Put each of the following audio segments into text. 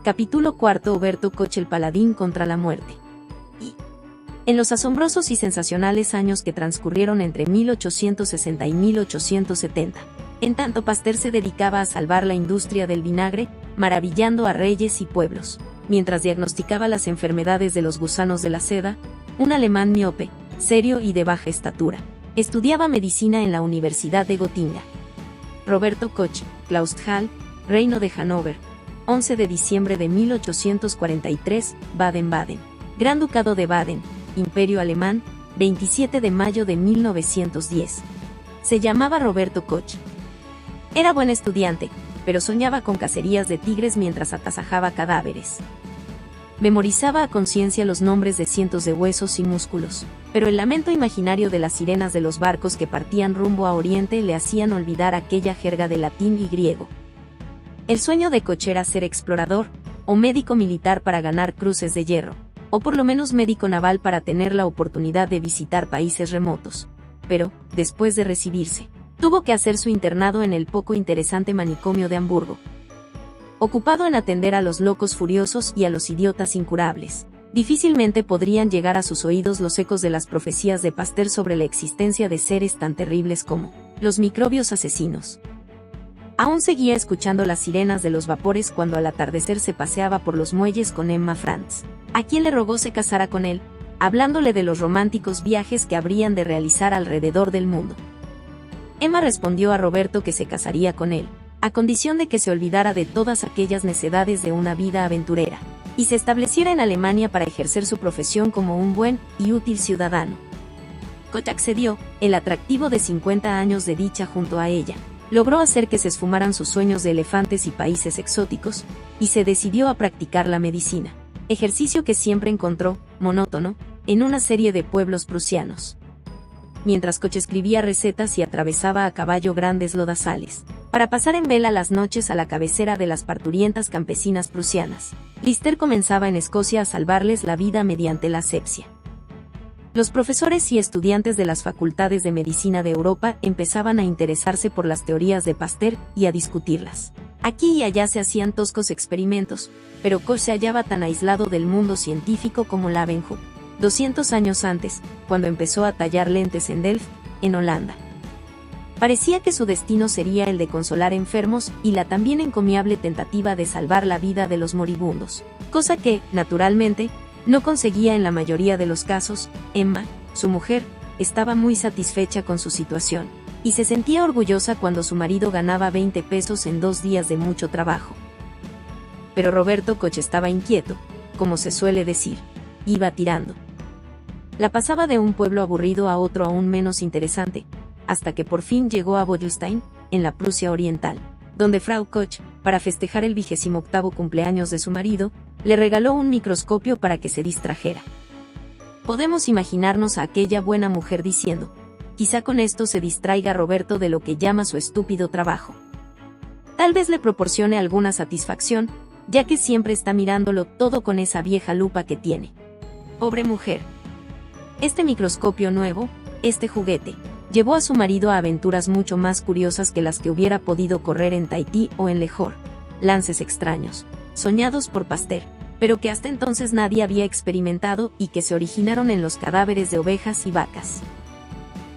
Capítulo cuarto. Oberto Koch, el paladín contra la muerte. En los asombrosos y sensacionales años que transcurrieron entre 1860 y 1870, en tanto Pasteur se dedicaba a salvar la industria del vinagre, maravillando a reyes y pueblos, mientras diagnosticaba las enfermedades de los gusanos de la seda, un alemán miope, serio y de baja estatura, estudiaba medicina en la Universidad de Gotinga. Roberto Koch, Clausthal, Reino de Hannover, 11 de diciembre de 1843, Baden-Baden. Gran Ducado de Baden, Imperio Alemán, 27 de mayo de 1910. Se llamaba Roberto Koch. Era buen estudiante, pero soñaba con cacerías de tigres mientras atasajaba cadáveres. Memorizaba a conciencia los nombres de cientos de huesos y músculos, pero el lamento imaginario de las sirenas de los barcos que partían rumbo a Oriente le hacían olvidar aquella jerga de latín y griego. El sueño de Koch era ser explorador, o médico militar para ganar cruces de hierro, o por lo menos médico naval para tener la oportunidad de visitar países remotos. Pero, después de recibirse, tuvo que hacer su internado en el poco interesante manicomio de Hamburgo. Ocupado en atender a los locos furiosos y a los idiotas incurables, difícilmente podrían llegar a sus oídos los ecos de las profecías de Pasteur sobre la existencia de seres tan terribles como los microbios asesinos. Aún seguía escuchando las sirenas de los vapores cuando al atardecer se paseaba por los muelles con Emma Franz, a quien le rogó se casara con él, hablándole de los románticos viajes que habrían de realizar alrededor del mundo. Emma respondió a Roberto que se casaría con él, a condición de que se olvidara de todas aquellas necedades de una vida aventurera, y se estableciera en Alemania para ejercer su profesión como un buen y útil ciudadano. Koch accedió. El atractivo de 50 años de dicha junto a ella logró hacer que se esfumaran sus sueños de elefantes y países exóticos, y se decidió a practicar la medicina, ejercicio que siempre encontró monótono en una serie de pueblos prusianos. Mientras Koch escribía recetas y atravesaba a caballo grandes lodazales, para pasar en vela las noches a la cabecera de las parturientas campesinas prusianas, Lister comenzaba en Escocia a salvarles la vida mediante la asepsia. Los profesores y estudiantes de las facultades de medicina de Europa empezaban a interesarse por las teorías de Pasteur y a discutirlas. Aquí y allá se hacían toscos experimentos, pero Koch se hallaba tan aislado del mundo científico como Leeuwenhoek, 200 años antes, cuando empezó a tallar lentes en Delft, en Holanda. Parecía que su destino sería el de consolar enfermos y la también encomiable tentativa de salvar la vida de los moribundos, cosa que, naturalmente, no conseguía en la mayoría de los casos. Emma, su mujer, estaba muy satisfecha con su situación, y se sentía orgullosa cuando su marido ganaba 20 pesos en 2 días de mucho trabajo. Pero Roberto Koch estaba inquieto, como se suele decir, iba tirando. La pasaba de un pueblo aburrido a otro aún menos interesante, hasta que por fin llegó a Bodelstein, en la Prusia Oriental, donde Frau Koch, para festejar el 28º cumpleaños de su marido, le regaló un microscopio para que se distrajera. Podemos imaginarnos a aquella buena mujer diciendo: quizá con esto se distraiga Roberto de lo que llama su estúpido trabajo. Tal vez le proporcione alguna satisfacción, ya que siempre está mirándolo todo con esa vieja lupa que tiene. Pobre mujer. Este microscopio nuevo, este juguete, llevó a su marido a aventuras mucho más curiosas que las que hubiera podido correr en Tahití o en Lejor, lances extraños, soñados por Pasteur, pero que hasta entonces nadie había experimentado y que se originaron en los cadáveres de ovejas y vacas.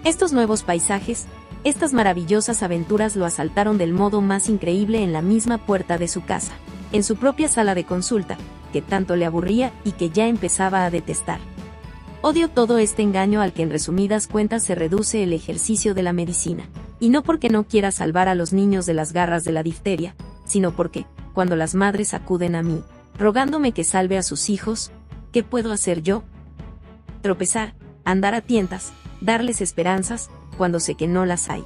Estos nuevos paisajes, estas maravillosas aventuras lo asaltaron del modo más increíble en la misma puerta de su casa, en su propia sala de consulta, que tanto le aburría y que ya empezaba a detestar. Odio todo este engaño al que en resumidas cuentas se reduce el ejercicio de la medicina, y no porque no quiera salvar a los niños de las garras de la difteria, sino porque, cuando las madres acuden a mí, rogándome que salve a sus hijos, ¿qué puedo hacer yo? Tropezar, andar a tientas, darles esperanzas, cuando sé que no las hay.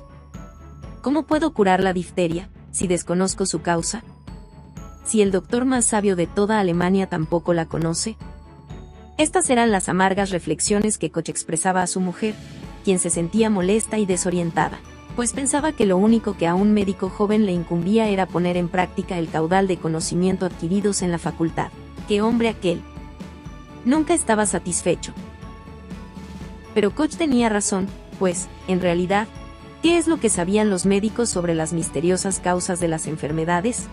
¿Cómo puedo curar la difteria, si desconozco su causa? Si el doctor más sabio de toda Alemania tampoco la conoce. Estas eran las amargas reflexiones que Koch expresaba a su mujer, quien se sentía molesta y desorientada, pues pensaba que lo único que a un médico joven le incumbía era poner en práctica el caudal de conocimiento adquiridos en la facultad. ¡Qué hombre aquel! Nunca estaba satisfecho. Pero Koch tenía razón, pues, en realidad, ¿qué es lo que sabían los médicos sobre las misteriosas causas de las enfermedades?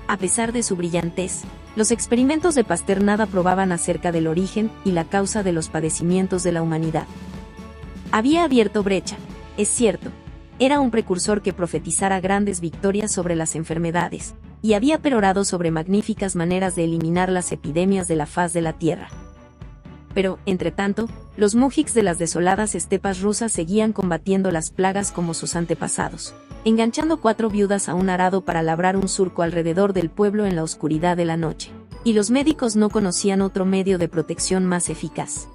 A pesar de su brillantez, los experimentos de Pasteur nada probaban acerca del origen y la causa de los padecimientos de la humanidad. Había abierto brecha, es cierto, era un precursor que profetizara grandes victorias sobre las enfermedades, y había perorado sobre magníficas maneras de eliminar las epidemias de la faz de la tierra. Pero, entretanto, los mujiks de las desoladas estepas rusas seguían combatiendo las plagas como sus antepasados, enganchando 4 viudas a un arado para labrar un surco alrededor del pueblo en la oscuridad de la noche, y los médicos no conocían otro medio de protección más eficaz.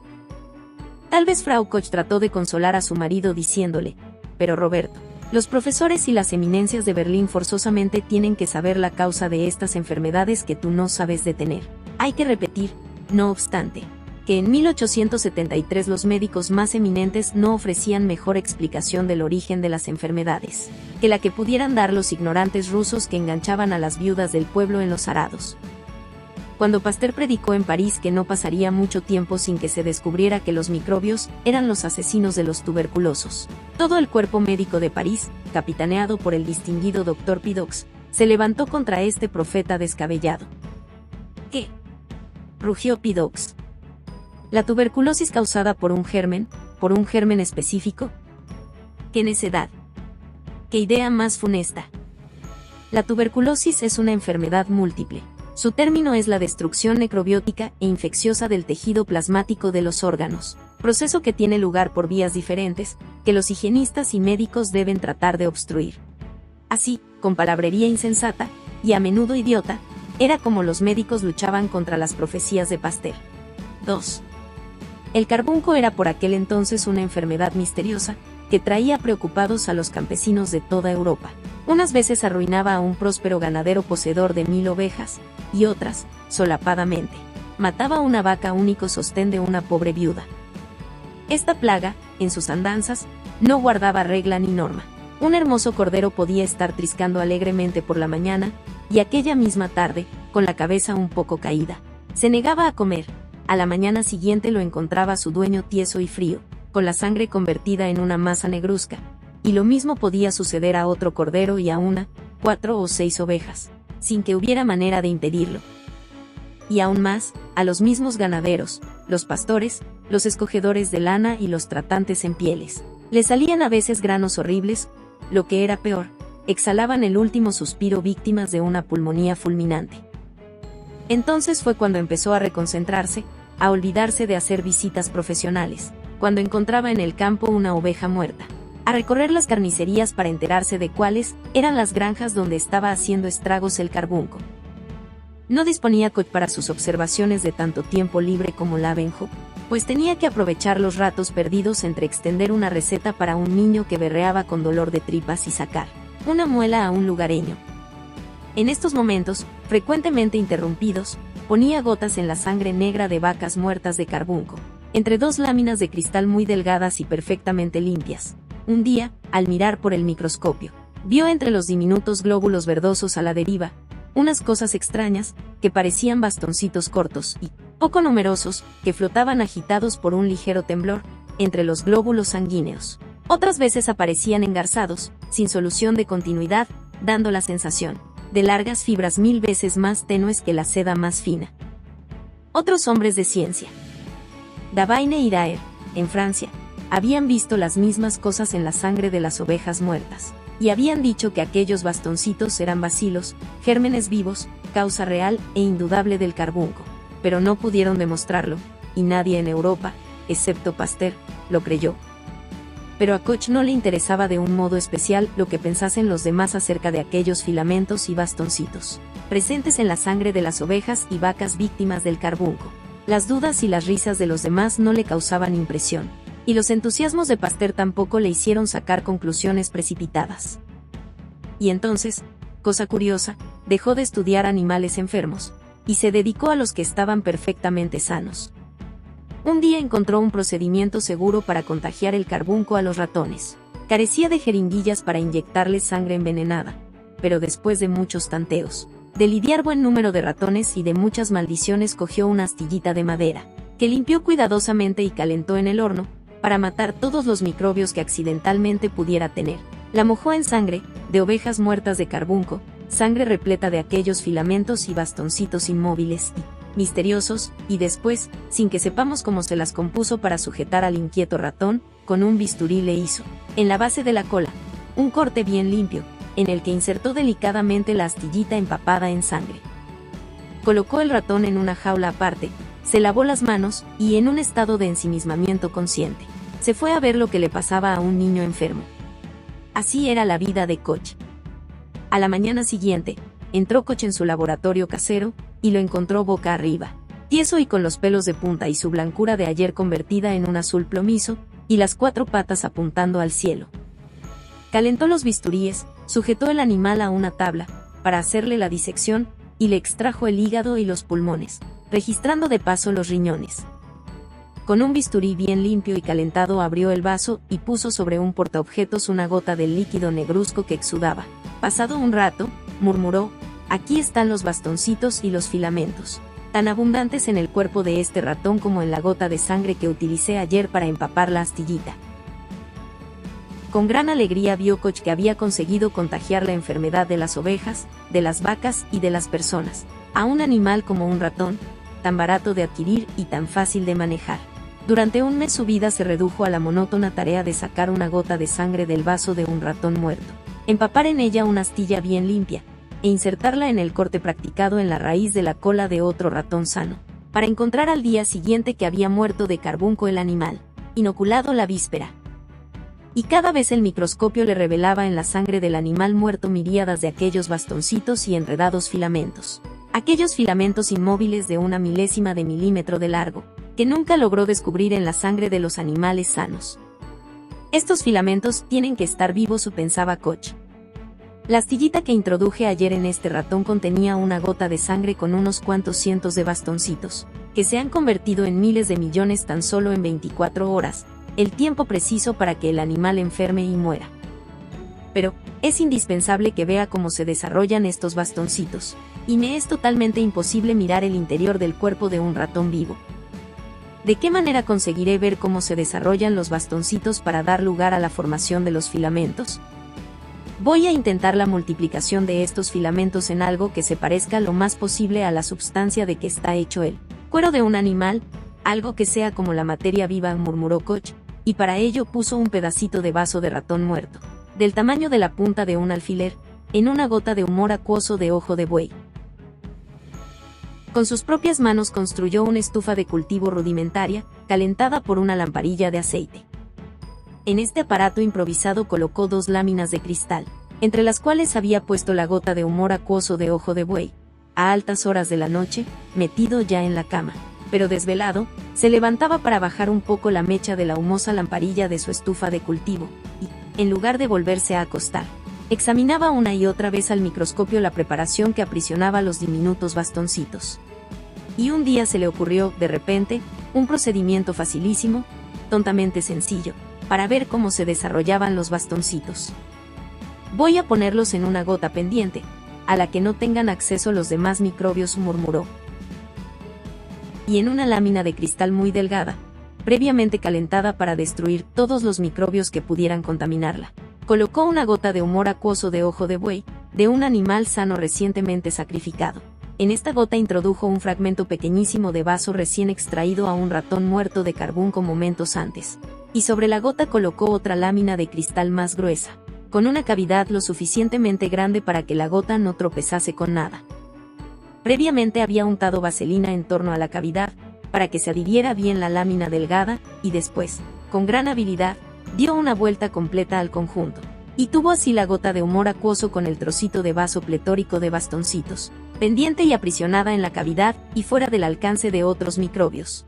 Tal vez Frau Koch trató de consolar a su marido diciéndole: pero Roberto, los profesores y las eminencias de Berlín forzosamente tienen que saber la causa de estas enfermedades que tú no sabes detener. Hay que repetir, no obstante, que en 1873 los médicos más eminentes no ofrecían mejor explicación del origen de las enfermedades que la que pudieran dar los ignorantes rusos que enganchaban a las viudas del pueblo en los arados. Cuando Pasteur predicó en París que no pasaría mucho tiempo sin que se descubriera que los microbios eran los asesinos de los tuberculosos, todo el cuerpo médico de París, capitaneado por el distinguido Dr. Pidox, se levantó contra este profeta descabellado. ¿Qué?, rugió Pidox. ¿La tuberculosis causada por un germen específico? ¡Qué necedad! ¡Qué idea más funesta! La tuberculosis es una enfermedad múltiple. Su término es la destrucción necrobiótica e infecciosa del tejido plasmático de los órganos, proceso que tiene lugar por vías diferentes, que los higienistas y médicos deben tratar de obstruir. Así, con palabrería insensata, y a menudo idiota, era como los médicos luchaban contra las profecías de Pasteur. 2. El carbunco era por aquel entonces una enfermedad misteriosa, que traía preocupados a los campesinos de toda Europa. Unas veces arruinaba a un próspero ganadero poseedor de 1000 ovejas, y otras, solapadamente, mataba a una vaca único sostén de una pobre viuda. Esta plaga, en sus andanzas, no guardaba regla ni norma. Un hermoso cordero podía estar triscando alegremente por la mañana, y aquella misma tarde, con la cabeza un poco caída, se negaba a comer. A la mañana siguiente lo encontraba su dueño tieso y frío, con la sangre convertida en una masa negruzca, y lo mismo podía suceder a otro cordero y a 1, 4 o 6 ovejas, sin que hubiera manera de impedirlo. Y aún más, a los mismos ganaderos, los pastores, los escogedores de lana y los tratantes en pieles. Le salían a veces granos horribles, lo que era peor, exhalaban el último suspiro víctimas de una pulmonía fulminante. Entonces fue cuando empezó a reconcentrarse, a olvidarse de hacer visitas profesionales, cuando encontraba en el campo una oveja muerta, a recorrer las carnicerías para enterarse de cuáles eran las granjas donde estaba haciendo estragos el carbunco. No disponía Koch para sus observaciones de tanto tiempo libre como Lavenjo, pues tenía que aprovechar los ratos perdidos entre extender una receta para un niño que berreaba con dolor de tripas y sacar una muela a un lugareño. En estos momentos, frecuentemente interrumpidos, ponía gotas en la sangre negra de vacas muertas de carbunco, entre 2 láminas de cristal muy delgadas y perfectamente limpias. Un día, al mirar por el microscopio, vio entre los diminutos glóbulos verdosos a la deriva unas cosas extrañas, que parecían bastoncitos cortos y poco numerosos, que flotaban agitados por un ligero temblor entre los glóbulos sanguíneos. Otras veces aparecían engarzados, sin solución de continuidad, dando la sensación de largas fibras 1000 veces más tenues que la seda más fina. Otros hombres de ciencia, Davaine y Daer, en Francia, habían visto las mismas cosas en la sangre de las ovejas muertas, y habían dicho que aquellos bastoncitos eran bacilos, gérmenes vivos, causa real e indudable del carbunco, pero no pudieron demostrarlo, y nadie en Europa, excepto Pasteur, lo creyó. Pero a Koch no le interesaba de un modo especial lo que pensasen los demás acerca de aquellos filamentos y bastoncitos, presentes en la sangre de las ovejas y vacas víctimas del carbunco. Las dudas y las risas de los demás no le causaban impresión, y los entusiasmos de Pasteur tampoco le hicieron sacar conclusiones precipitadas. Y entonces, cosa curiosa, dejó de estudiar animales enfermos, y se dedicó a los que estaban perfectamente sanos. Un día encontró un procedimiento seguro para contagiar el carbunco a los ratones. Carecía de jeringuillas para inyectarles sangre envenenada, pero después de muchos tanteos, de lidiar buen número de ratones y de muchas maldiciones, cogió una astillita de madera, que limpió cuidadosamente y calentó en el horno, para matar todos los microbios que accidentalmente pudiera tener. La mojó en sangre de ovejas muertas de carbunco, sangre repleta de aquellos filamentos y bastoncitos inmóviles y misteriosos, y después, sin que sepamos cómo se las compuso para sujetar al inquieto ratón, con un bisturí le hizo, en la base de la cola, un corte bien limpio, en el que insertó delicadamente la astillita empapada en sangre. Colocó el ratón en una jaula aparte, se lavó las manos, y en un estado de ensimismamiento consciente, se fue a ver lo que le pasaba a un niño enfermo. Así era la vida de Koch. A la mañana siguiente, entró Koch en su laboratorio casero, y lo encontró boca arriba, tieso y con los pelos de punta y su blancura de ayer convertida en un azul plomizo, y las 4 patas apuntando al cielo. Calentó los bisturíes, sujetó el animal a una tabla, para hacerle la disección, y le extrajo el hígado y los pulmones, registrando de paso los riñones. Con un bisturí bien limpio y calentado abrió el vaso y puso sobre un portaobjetos una gota del líquido negruzco que exudaba. Pasado un rato, murmuró: aquí están los bastoncitos y los filamentos, tan abundantes en el cuerpo de este ratón como en la gota de sangre que utilicé ayer para empapar la astillita. Con gran alegría vio Koch que había conseguido contagiar la enfermedad de las ovejas, de las vacas y de las personas, a un animal como un ratón, tan barato de adquirir y tan fácil de manejar. Durante un mes su vida se redujo a la monótona tarea de sacar una gota de sangre del vaso de un ratón muerto, empapar en ella una astilla bien limpia, e insertarla en el corte practicado en la raíz de la cola de otro ratón sano, para encontrar al día siguiente que había muerto de carbunco el animal, inoculado la víspera. Y cada vez el microscopio le revelaba en la sangre del animal muerto miríadas de aquellos bastoncitos y enredados filamentos. Aquellos filamentos inmóviles de 1 milésima de milímetro de largo, que nunca logró descubrir en la sangre de los animales sanos. Estos filamentos tienen que estar vivos, pensaba Koch. La astillita que introduje ayer en este ratón contenía una gota de sangre con unos cuantos cientos de bastoncitos, que se han convertido en miles de millones tan solo en 24 horas, el tiempo preciso para que el animal enferme y muera. Pero, es indispensable que vea cómo se desarrollan estos bastoncitos, y me es totalmente imposible mirar el interior del cuerpo de un ratón vivo. ¿De qué manera conseguiré ver cómo se desarrollan los bastoncitos para dar lugar a la formación de los filamentos? Voy a intentar la multiplicación de estos filamentos en algo que se parezca lo más posible a la substancia de que está hecho el cuero de un animal, algo que sea como la materia viva, murmuró Koch, y para ello puso un pedacito de vaso de ratón muerto, del tamaño de la punta de un alfiler, en una gota de humor acuoso de ojo de buey. Con sus propias manos construyó una estufa de cultivo rudimentaria, calentada por una lamparilla de aceite. En este aparato improvisado colocó 2 láminas de cristal, entre las cuales había puesto la gota de humor acuoso de ojo de buey. A altas horas de la noche, metido ya en la cama, pero desvelado, se levantaba para bajar un poco la mecha de la humosa lamparilla de su estufa de cultivo, y, en lugar de volverse a acostar, examinaba una y otra vez al microscopio la preparación que aprisionaba los diminutos bastoncitos. Y un día se le ocurrió, de repente, un procedimiento facilísimo, tontamente sencillo, para ver cómo se desarrollaban los bastoncitos. Voy a ponerlos en una gota pendiente, a la que no tengan acceso los demás microbios, murmuró. Y en una lámina de cristal muy delgada, previamente calentada para destruir todos los microbios que pudieran contaminarla, colocó una gota de humor acuoso de ojo de buey, de un animal sano recientemente sacrificado. En esta gota introdujo un fragmento pequeñísimo de vaso recién extraído a un ratón muerto de carbunco momentos antes, y sobre la gota colocó otra lámina de cristal más gruesa, con una cavidad lo suficientemente grande para que la gota no tropezase con nada. Previamente había untado vaselina en torno a la cavidad, para que se adhiriera bien la lámina delgada, y después, con gran habilidad, dio una vuelta completa al conjunto, y tuvo así la gota de humor acuoso con el trocito de vaso pletórico de bastoncitos, pendiente y aprisionada en la cavidad y fuera del alcance de otros microbios.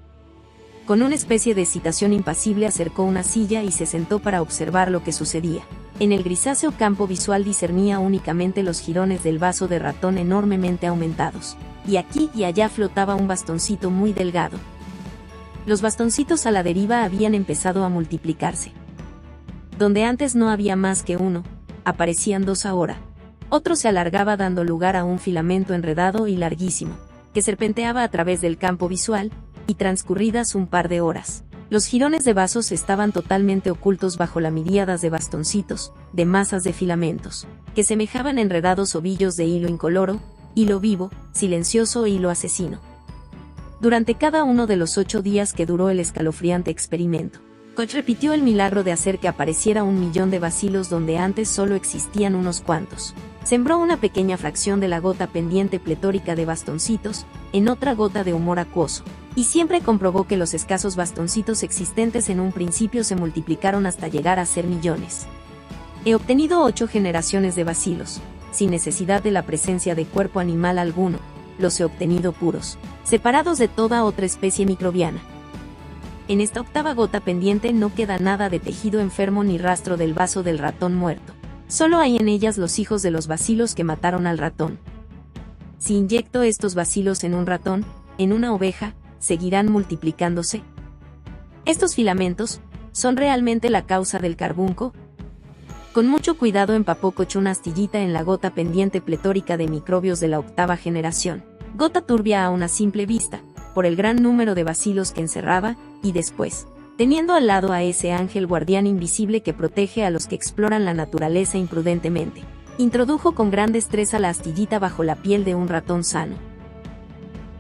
Con una especie de excitación impasible acercó una silla y se sentó para observar lo que sucedía. En el grisáceo campo visual discernía únicamente los jirones del vaso de ratón enormemente aumentados, y aquí y allá flotaba un bastoncito muy delgado. Los bastoncitos a la deriva habían empezado a multiplicarse. Donde antes no había más que uno, aparecían 2 ahora. Otro se alargaba dando lugar a un filamento enredado y larguísimo, que serpenteaba a través del campo visual, y transcurridas un par de horas, Los jirones de vasos estaban totalmente ocultos bajo la miríadas de bastoncitos, de masas de filamentos, que semejaban enredados ovillos de hilo incoloro, hilo vivo, silencioso e hilo asesino. Durante cada uno de los 8 días que duró el escalofriante experimento, Koch repitió el milagro de hacer que apareciera 1.000.000 de bacilos donde antes solo existían unos cuantos. Sembró una pequeña fracción de la gota pendiente pletórica de bastoncitos en otra gota de humor acuoso, y siempre comprobó que los escasos bastoncitos existentes en un principio se multiplicaron hasta llegar a ser millones. He obtenido 8 generaciones de bacilos, sin necesidad de la presencia de cuerpo animal alguno, los he obtenido puros, separados de toda otra especie microbiana. En esta octava gota pendiente no queda nada de tejido enfermo ni rastro del vaso del ratón muerto. Solo hay en ellas los hijos de los bacilos que mataron al ratón. Si inyecto estos bacilos en un ratón, en una oveja, ¿seguirán multiplicándose? Estos filamentos son realmente la causa del carbunco. Con mucho cuidado empapó Koch una astillita en la gota pendiente pletórica de microbios de la octava generación, gota turbia a una simple vista, por el gran número de bacilos que encerraba, y después, teniendo al lado a ese ángel guardián invisible que protege a los que exploran la naturaleza imprudentemente, introdujo con gran destreza la astillita bajo la piel de un ratón sano.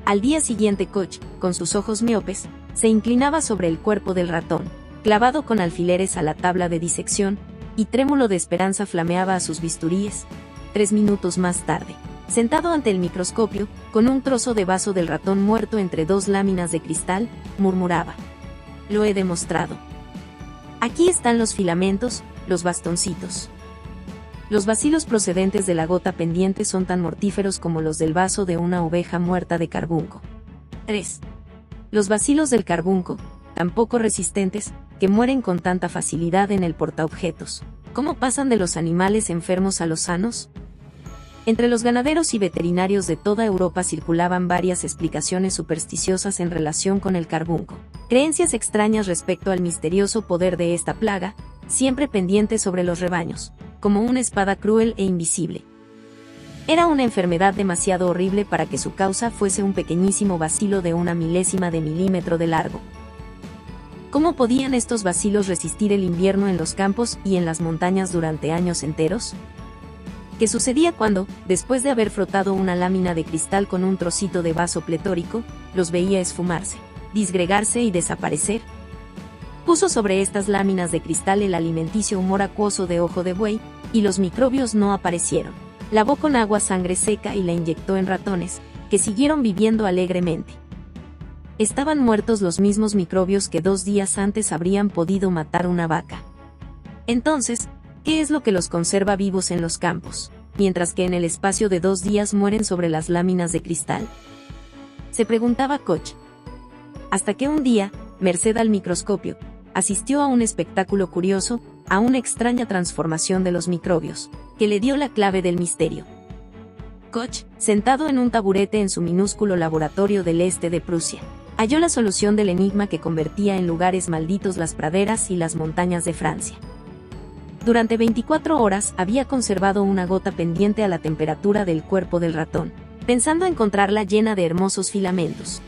Al día siguiente Koch, con sus ojos miopes, se inclinaba sobre el cuerpo del ratón, clavado con alfileres a la tabla de disección, y trémulo de esperanza flameaba a sus bisturíes. 3 minutos más tarde, sentado ante el microscopio, con un trozo de vaso del ratón muerto entre 2 láminas de cristal, murmuraba: «Lo he demostrado. Aquí están los filamentos, los bastoncitos. Los bacilos procedentes de la gota pendiente son tan mortíferos como los del vaso de una oveja muerta de carbunco. 3. Los bacilos del carbunco, tan poco resistentes, que mueren con tanta facilidad en el portaobjetos. ¿Cómo pasan de los animales enfermos a los sanos?». Entre los ganaderos y veterinarios de toda Europa circulaban varias explicaciones supersticiosas en relación con el carbunco, creencias extrañas respecto al misterioso poder de esta plaga, siempre pendiente sobre los rebaños, como una espada cruel e invisible. Era una enfermedad demasiado horrible para que su causa fuese un pequeñísimo bacilo de 1 milésima de milímetro de largo. ¿Cómo podían estos bacilos resistir el invierno en los campos y en las montañas durante años enteros? ¿Qué sucedía cuando, después de haber frotado una lámina de cristal con un trocito de vaso pletórico, los veía esfumarse, disgregarse y desaparecer? Puso sobre estas láminas de cristal el alimenticio humor acuoso de ojo de buey, y los microbios no aparecieron. Lavó con agua sangre seca y la inyectó en ratones, que siguieron viviendo alegremente. Estaban muertos los mismos microbios que 2 días antes habrían podido matar una vaca. Entonces, ¿qué es lo que los conserva vivos en los campos, mientras que en el espacio de 2 días mueren sobre las láminas de cristal? Se preguntaba Koch. Hasta que un día, merced al microscopio, asistió a un espectáculo curioso, a una extraña transformación de los microbios, que le dio la clave del misterio. Koch, sentado en un taburete en su minúsculo laboratorio del este de Prusia, halló la solución del enigma que convertía en lugares malditos las praderas y las montañas de Francia. Durante 24 horas había conservado una gota pendiente a la temperatura del cuerpo del ratón, pensando encontrarla llena de hermosos filamentos.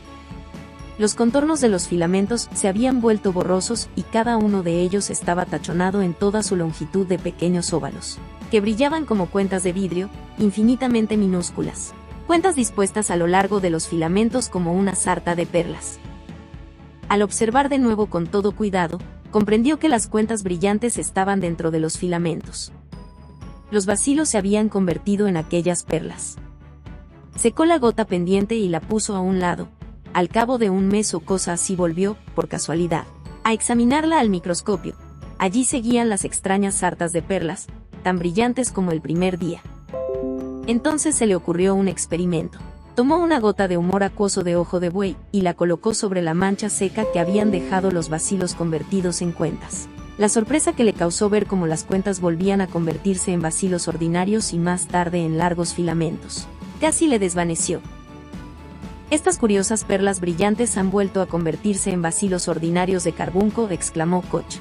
Los contornos de los filamentos se habían vuelto borrosos y cada uno de ellos estaba tachonado en toda su longitud de pequeños óvalos, que brillaban como cuentas de vidrio, infinitamente minúsculas, cuentas dispuestas a lo largo de los filamentos como una sarta de perlas. Al observar de nuevo con todo cuidado, comprendió que las cuentas brillantes estaban dentro de los filamentos. Los bacilos se habían convertido en aquellas perlas. Secó la gota pendiente y la puso a un lado. Al cabo de 1 mes o cosa así volvió, por casualidad, a examinarla al microscopio. Allí seguían las extrañas sartas de perlas, tan brillantes como el primer día. Entonces se le ocurrió un experimento. Tomó una gota de humor acuoso de ojo de buey y la colocó sobre la mancha seca que habían dejado los bacilos convertidos en cuentas. La sorpresa que le causó ver cómo las cuentas volvían a convertirse en bacilos ordinarios y más tarde en largos filamentos, casi le desvaneció. «Estas curiosas perlas brillantes han vuelto a convertirse en bacilos ordinarios de carbunco», exclamó Koch.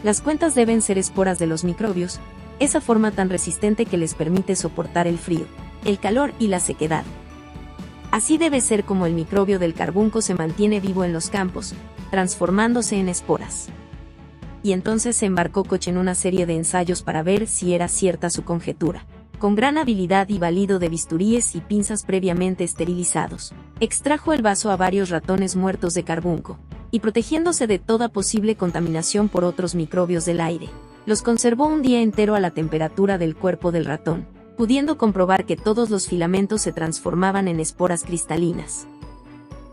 «Las cuentas deben ser esporas de los microbios, esa forma tan resistente que les permite soportar el frío, el calor y la sequedad». Así debe ser como el microbio del carbunco se mantiene vivo en los campos, transformándose en esporas. Y entonces se embarcó Koch en una serie de ensayos para ver si era cierta su conjetura. Con gran habilidad y valido de bisturíes y pinzas previamente esterilizados, extrajo el vaso a varios ratones muertos de carbunco, y protegiéndose de toda posible contaminación por otros microbios del aire, los conservó un día entero a la temperatura del cuerpo del ratón, pudiendo comprobar que todos los filamentos se transformaban en esporas cristalinas.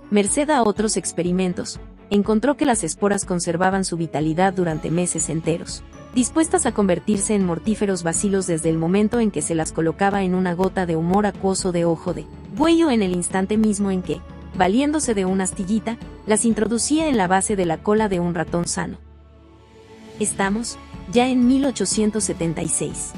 Merced a otros experimentos, encontró que las esporas conservaban su vitalidad durante meses enteros, dispuestas a convertirse en mortíferos bacilos desde el momento en que se las colocaba en una gota de humor acuoso de ojo de buey o en el instante mismo en que, valiéndose de una astillita, las introducía en la base de la cola de un ratón sano. Estamos ya en 1876.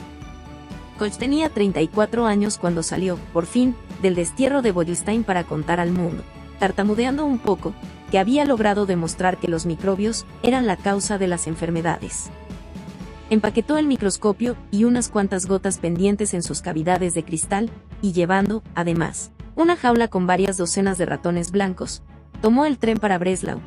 Koch tenía 34 años cuando salió, por fin, del destierro de Boylston para contar al mundo, tartamudeando un poco, que había logrado demostrar que los microbios eran la causa de las enfermedades. Empaquetó el microscopio y unas cuantas gotas pendientes en sus cavidades de cristal, y llevando, además, una jaula con varias docenas de ratones blancos, tomó el tren para Breslau.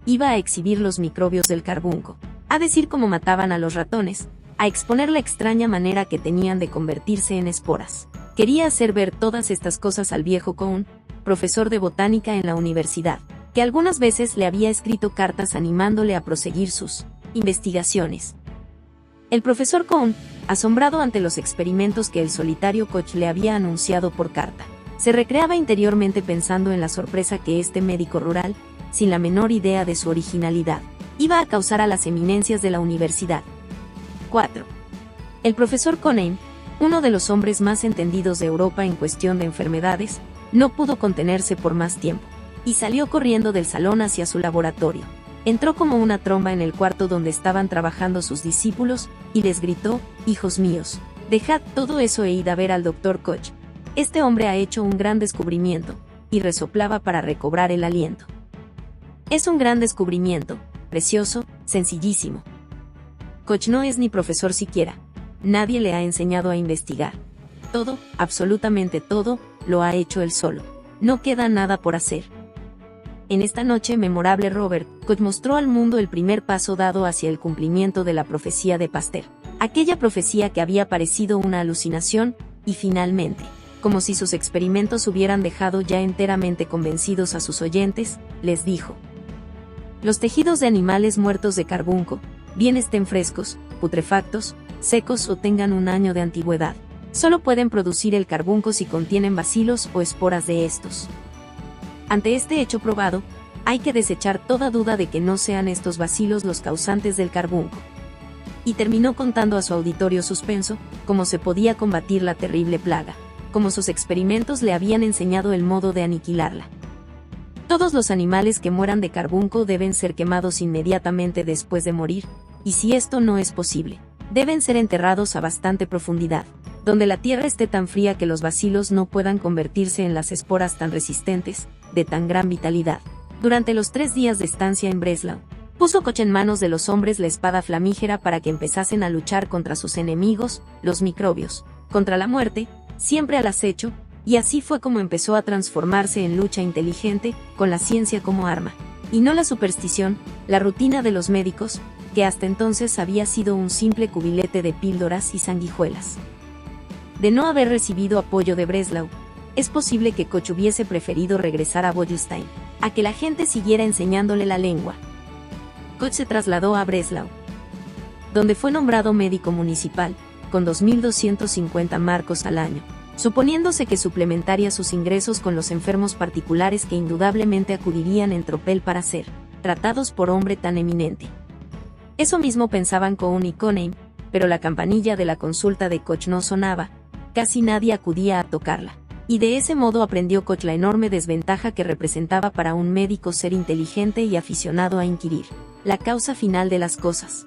Iba a exhibir los microbios del carbunco, a decir cómo mataban a los ratones, a exponer la extraña manera que tenían de convertirse en esporas. Quería hacer ver todas estas cosas al viejo Cohn, profesor de botánica en la universidad, que algunas veces le había escrito cartas animándole a proseguir sus investigaciones. El profesor Cohn, asombrado ante los experimentos que el solitario Koch le había anunciado por carta, se recreaba interiormente pensando en la sorpresa que este médico rural, sin la menor idea de su originalidad, iba a causar a las eminencias de la universidad. 4. El profesor Cohn, uno de los hombres más entendidos de Europa en cuestión de enfermedades, no pudo contenerse por más tiempo, y salió corriendo del salón hacia su laboratorio. Entró como una tromba en el cuarto donde estaban trabajando sus discípulos, y les gritó: «Hijos míos, dejad todo eso e id a ver al doctor Koch. Este hombre ha hecho un gran descubrimiento», y resoplaba para recobrar el aliento. «Es un gran descubrimiento, precioso, sencillísimo. Koch no es ni profesor siquiera. Nadie le ha enseñado a investigar. Todo, absolutamente todo, lo ha hecho él solo. No queda nada por hacer». En esta noche memorable Robert Koch mostró al mundo el primer paso dado hacia el cumplimiento de la profecía de Pasteur, aquella profecía que había parecido una alucinación, y finalmente, como si sus experimentos hubieran dejado ya enteramente convencidos a sus oyentes, les dijo: «Los tejidos de animales muertos de carbunco, bien estén frescos, putrefactos, secos o tengan un año de antigüedad, solo pueden producir el carbunco si contienen bacilos o esporas de estos. Ante este hecho probado, hay que desechar toda duda de que no sean estos bacilos los causantes del carbunco». Y terminó contando a su auditorio suspenso cómo se podía combatir la terrible plaga, cómo sus experimentos le habían enseñado el modo de aniquilarla. Todos los animales que mueran de carbunco deben ser quemados inmediatamente después de morir, y si esto no es posible, deben ser enterrados a bastante profundidad, donde la tierra esté tan fría que los bacilos no puedan convertirse en las esporas tan resistentes, de tan gran vitalidad. Durante los 3 días de estancia en Breslau, puso Koch en manos de los hombres la espada flamígera para que empezasen a luchar contra sus enemigos, los microbios, contra la muerte, siempre al acecho, y así fue como empezó a transformarse en lucha inteligente, con la ciencia como arma, y no la superstición, la rutina de los médicos, que hasta entonces había sido un simple cubilete de píldoras y sanguijuelas. De no haber recibido apoyo de Breslau, es posible que Koch hubiese preferido regresar a Boylston, a que la gente siguiera enseñándole la lengua. Koch se trasladó a Breslau, donde fue nombrado médico municipal, con 2.250 marcos al año, suponiéndose que suplementaría sus ingresos con los enfermos particulares que indudablemente acudirían en tropel para ser tratados por hombre tan eminente. Eso mismo pensaban Cohn y Cohn, pero la campanilla de la consulta de Koch no sonaba, casi nadie acudía a tocarla. Y de ese modo aprendió Koch la enorme desventaja que representaba para un médico ser inteligente y aficionado a inquirir la causa final de las cosas.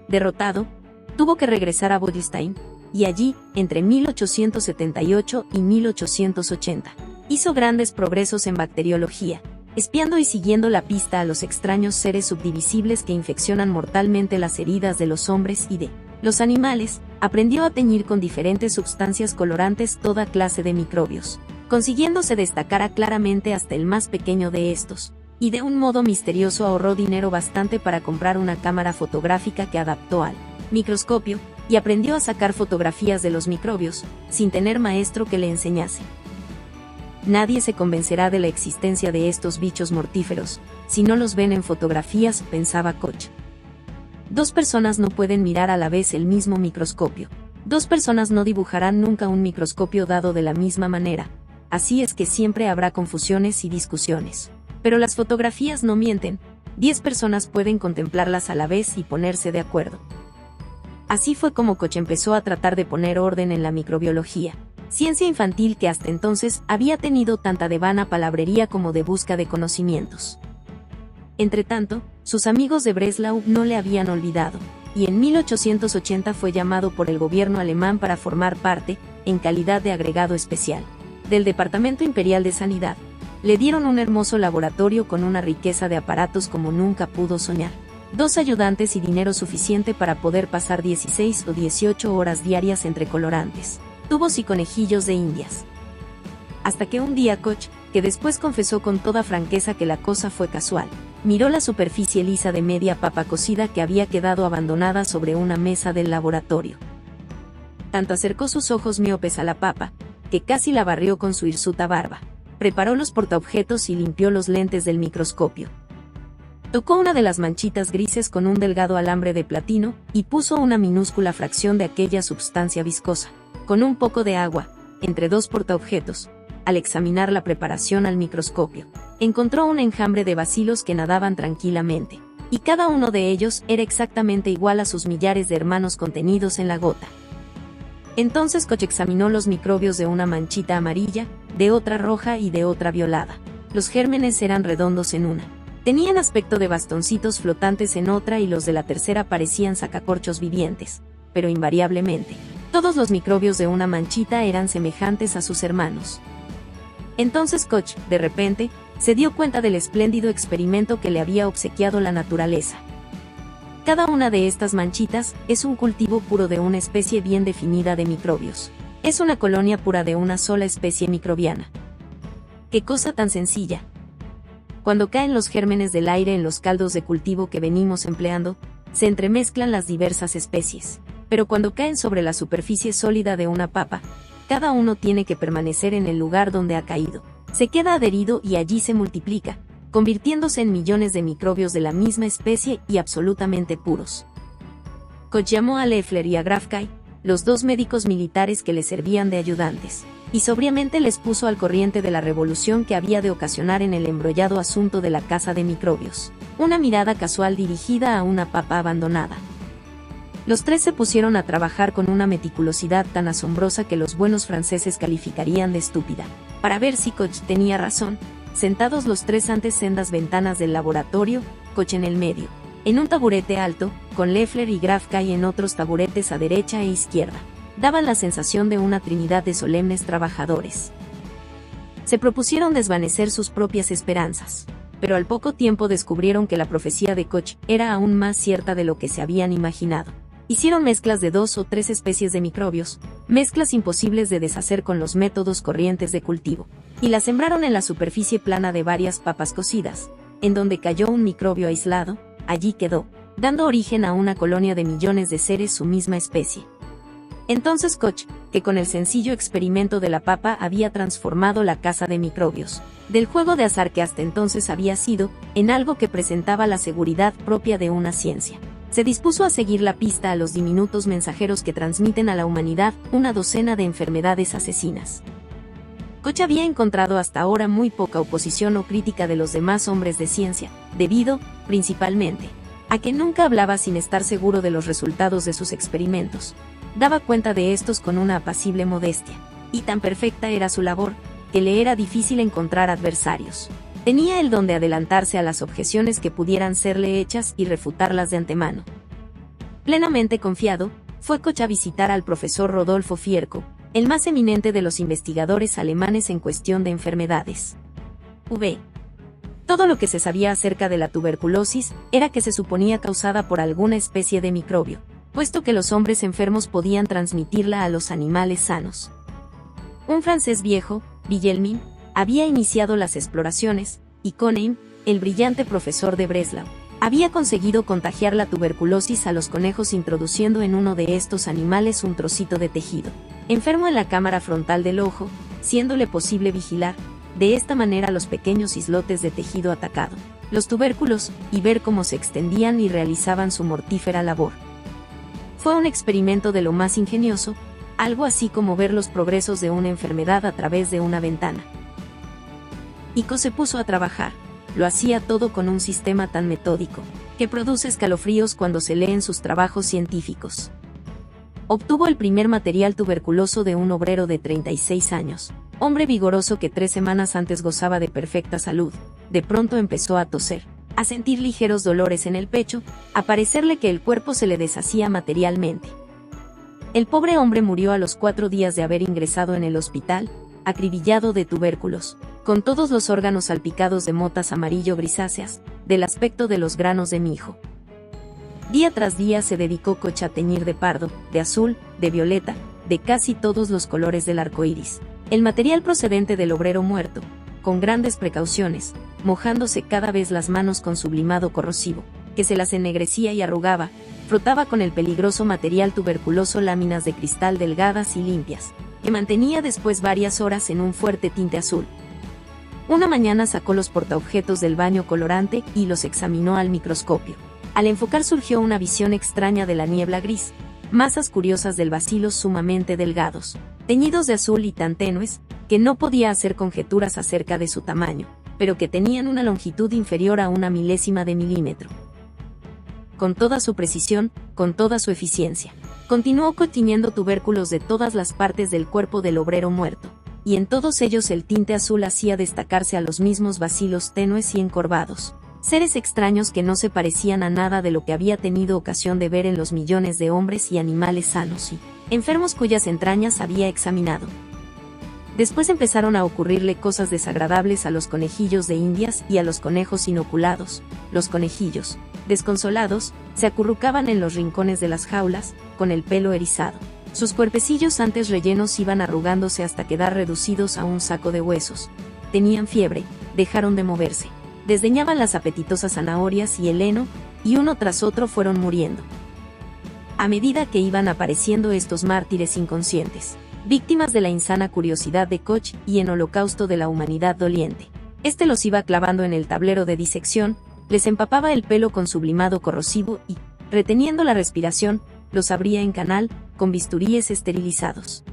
Derrotado, tuvo que regresar a Boylston, y allí, entre 1878 y 1880, hizo grandes progresos en bacteriología, espiando y siguiendo la pista a los extraños seres subdivisibles que infeccionan mortalmente las heridas de los hombres y de los animales. Aprendió a teñir con diferentes sustancias colorantes toda clase de microbios, consiguiendo se destacara claramente hasta el más pequeño de estos, y de un modo misterioso ahorró dinero bastante para comprar una cámara fotográfica que adaptó al microscopio, y aprendió a sacar fotografías de los microbios, sin tener maestro que le enseñase. Nadie se convencerá de la existencia de estos bichos mortíferos, si no los ven en fotografías, pensaba Koch. Dos personas no pueden mirar a la vez el mismo microscopio. Dos personas no dibujarán nunca un microscopio dado de la misma manera, así es que siempre habrá confusiones y discusiones. Pero las fotografías no mienten, 10 personas pueden contemplarlas a la vez y ponerse de acuerdo. Así fue como Koch empezó a tratar de poner orden en la microbiología, ciencia infantil que hasta entonces había tenido tanta de vana palabrería como de busca de conocimientos. Entretanto, sus amigos de Breslau no le habían olvidado, y en 1880 fue llamado por el gobierno alemán para formar parte, en calidad de agregado especial, del Departamento Imperial de Sanidad. Le dieron un hermoso laboratorio con una riqueza de aparatos como nunca pudo soñar, 2 ayudantes y dinero suficiente para poder pasar 16 o 18 horas diarias entre colorantes, tubos y conejillos de indias. Hasta que un día Koch, que después confesó con toda franqueza que la cosa fue casual, miró la superficie lisa de media papa cocida que había quedado abandonada sobre una mesa del laboratorio. Tanto acercó sus ojos miopes a la papa, que casi la barrió con su hirsuta barba, preparó los portaobjetos y limpió los lentes del microscopio. Tocó una de las manchitas grises con un delgado alambre de platino, y puso una minúscula fracción de aquella substancia viscosa, con un poco de agua, entre 2 portaobjetos. Al examinar la preparación al microscopio, encontró un enjambre de bacilos que nadaban tranquilamente, y cada uno de ellos era exactamente igual a sus millares de hermanos contenidos en la gota. Entonces Koch examinó los microbios de una manchita amarilla, de otra roja y de otra violada. Los gérmenes eran redondos en una. Tenían aspecto de bastoncitos flotantes en otra y los de la tercera parecían sacacorchos vivientes, pero invariablemente, todos los microbios de una manchita eran semejantes a sus hermanos. Entonces Koch, de repente, se dio cuenta del espléndido experimento que le había obsequiado la naturaleza. Cada una de estas manchitas es un cultivo puro de una especie bien definida de microbios. Es una colonia pura de una sola especie microbiana. ¡Qué cosa tan sencilla! Cuando caen los gérmenes del aire en los caldos de cultivo que venimos empleando, se entremezclan las diversas especies. Pero cuando caen sobre la superficie sólida de una papa, cada uno tiene que permanecer en el lugar donde ha caído. Se queda adherido y allí se multiplica, convirtiéndose en millones de microbios de la misma especie y absolutamente puros. Koch llamó a Loeffler y a Grafkay, los 2 médicos militares que le servían de ayudantes, y sobriamente les puso al corriente de la revolución que había de ocasionar en el embrollado asunto de la casa de microbios, una mirada casual dirigida a una papa abandonada. Los 3 se pusieron a trabajar con una meticulosidad tan asombrosa que los buenos franceses calificarían de estúpida. Para ver si Koch tenía razón, sentados los 3 ante sendas ventanas del laboratorio, Koch en el medio, en un taburete alto, con Loeffler y Grafkay en otros taburetes a derecha e izquierda, daban la sensación de una trinidad de solemnes trabajadores. Se propusieron desvanecer sus propias esperanzas, pero al poco tiempo descubrieron que la profecía de Koch era aún más cierta de lo que se habían imaginado. Hicieron mezclas de 2 o 3 especies de microbios, mezclas imposibles de deshacer con los métodos corrientes de cultivo, y las sembraron en la superficie plana de varias papas cocidas, en donde cayó un microbio aislado, allí quedó, dando origen a una colonia de millones de seres su misma especie. Entonces Koch, que con el sencillo experimento de la papa había transformado la casa de microbios, del juego de azar que hasta entonces había sido, en algo que presentaba la seguridad propia de una ciencia, se dispuso a seguir la pista a los diminutos mensajeros que transmiten a la humanidad una docena de enfermedades asesinas. Koch había encontrado hasta ahora muy poca oposición o crítica de los demás hombres de ciencia, debido, principalmente, a que nunca hablaba sin estar seguro de los resultados de sus experimentos. Daba cuenta de estos con una apacible modestia, y tan perfecta era su labor, que le era difícil encontrar adversarios. Tenía el don de adelantarse a las objeciones que pudieran serle hechas y refutarlas de antemano. Plenamente confiado, fue Koch a visitar al profesor Rodolfo Fierko, el más eminente de los investigadores alemanes en cuestión de enfermedades. Todo lo que se sabía acerca de la tuberculosis era que se suponía causada por alguna especie de microbio, puesto que los hombres enfermos podían transmitirla a los animales sanos. Un francés viejo, Wilhelmine, había iniciado las exploraciones, y Conein, el brillante profesor de Breslau, había conseguido contagiar la tuberculosis a los conejos introduciendo en uno de estos animales un trocito de tejido enfermo en la cámara frontal del ojo, siéndole posible vigilar, de esta manera, los pequeños islotes de tejido atacado, los tubérculos, y ver cómo se extendían y realizaban su mortífera labor. Fue un experimento de lo más ingenioso, algo así como ver los progresos de una enfermedad a través de una ventana. Iko se puso a trabajar. Lo hacía todo con un sistema tan metódico, que produce escalofríos cuando se leen sus trabajos científicos. Obtuvo el primer material tuberculoso de un obrero de 36 años, hombre vigoroso que 3 semanas antes gozaba de perfecta salud. De pronto empezó a toser, a sentir ligeros dolores en el pecho, a parecerle que el cuerpo se le deshacía materialmente. El pobre hombre murió a los 4 días de haber ingresado en el hospital, acribillado de tubérculos, con todos los órganos salpicados de motas amarillo-grisáceas, del aspecto de los granos de mijo. Día tras día se dedicó Koch a teñir de pardo, de azul, de violeta, de casi todos los colores del arco iris, el material procedente del obrero muerto, con grandes precauciones, mojándose cada vez las manos con sublimado corrosivo, que se las ennegrecía y arrugaba, frotaba con el peligroso material tuberculoso láminas de cristal delgadas y limpias, que mantenía después varias horas en un fuerte tinte azul. Una mañana sacó los portaobjetos del baño colorante y los examinó al microscopio. Al enfocar surgió una visión extraña de la niebla gris, masas curiosas del bacilos sumamente delgados, teñidos de azul y tan tenues, que no podía hacer conjeturas acerca de su tamaño, pero que tenían una longitud inferior a 1 milésima de milímetro. Con toda su precisión, con toda su eficiencia, continuó tiñendo tubérculos de todas las partes del cuerpo del obrero muerto, y en todos ellos el tinte azul hacía destacarse a los mismos bacilos tenues y encorvados, seres extraños que no se parecían a nada de lo que había tenido ocasión de ver en los millones de hombres y animales sanos y enfermos cuyas entrañas había examinado. Después empezaron a ocurrirle cosas desagradables a los conejillos de Indias y a los conejos inoculados. Los conejillos, desconsolados, se acurrucaban en los rincones de las jaulas, con el pelo erizado. Sus cuerpecillos antes rellenos iban arrugándose hasta quedar reducidos a un saco de huesos. Tenían fiebre, dejaron de moverse. Desdeñaban las apetitosas zanahorias y el heno, y uno tras otro fueron muriendo. A medida que iban apareciendo estos mártires inconscientes, víctimas de la insana curiosidad de Koch y en holocausto de la humanidad doliente, este los iba clavando en el tablero de disección, les empapaba el pelo con sublimado corrosivo y, reteniendo la respiración, los abría en canal, con bisturíes esterilizados.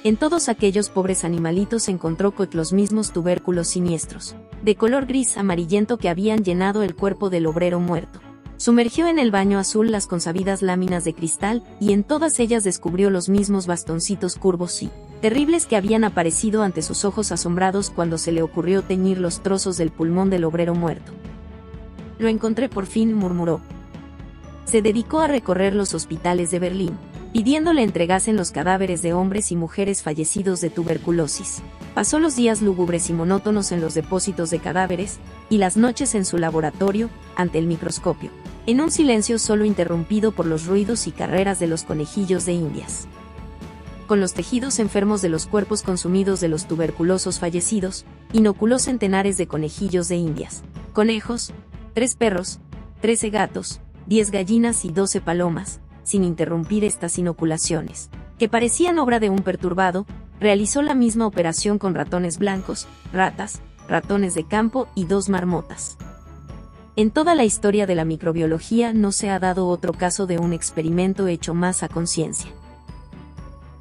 En todos aquellos pobres animalitos encontró Koch los mismos tubérculos siniestros, de color gris amarillento que habían llenado el cuerpo del obrero muerto. Sumergió en el baño azul las consabidas láminas de cristal, y en todas ellas descubrió los mismos bastoncitos curvos y terribles que habían aparecido ante sus ojos asombrados cuando se le ocurrió teñir los trozos del pulmón del obrero muerto. «Lo encontré por fin», murmuró. Se dedicó a recorrer los hospitales de Berlín, pidiendo le entregasen los cadáveres de hombres y mujeres fallecidos de tuberculosis. Pasó los días lúgubres y monótonos en los depósitos de cadáveres, y las noches en su laboratorio, ante el microscopio, en un silencio solo interrumpido por los ruidos y carreras de los conejillos de Indias. Con los tejidos enfermos de los cuerpos consumidos de los tuberculosos fallecidos, inoculó centenares de conejillos de Indias, conejos, 3 perros, 13 gatos, 10 gallinas y 12 palomas, sin interrumpir estas inoculaciones, que parecían obra de un perturbado. Realizó la misma operación con ratones blancos, ratas, ratones de campo y 2 marmotas. En toda la historia de la microbiología no se ha dado otro caso de un experimento hecho más a conciencia.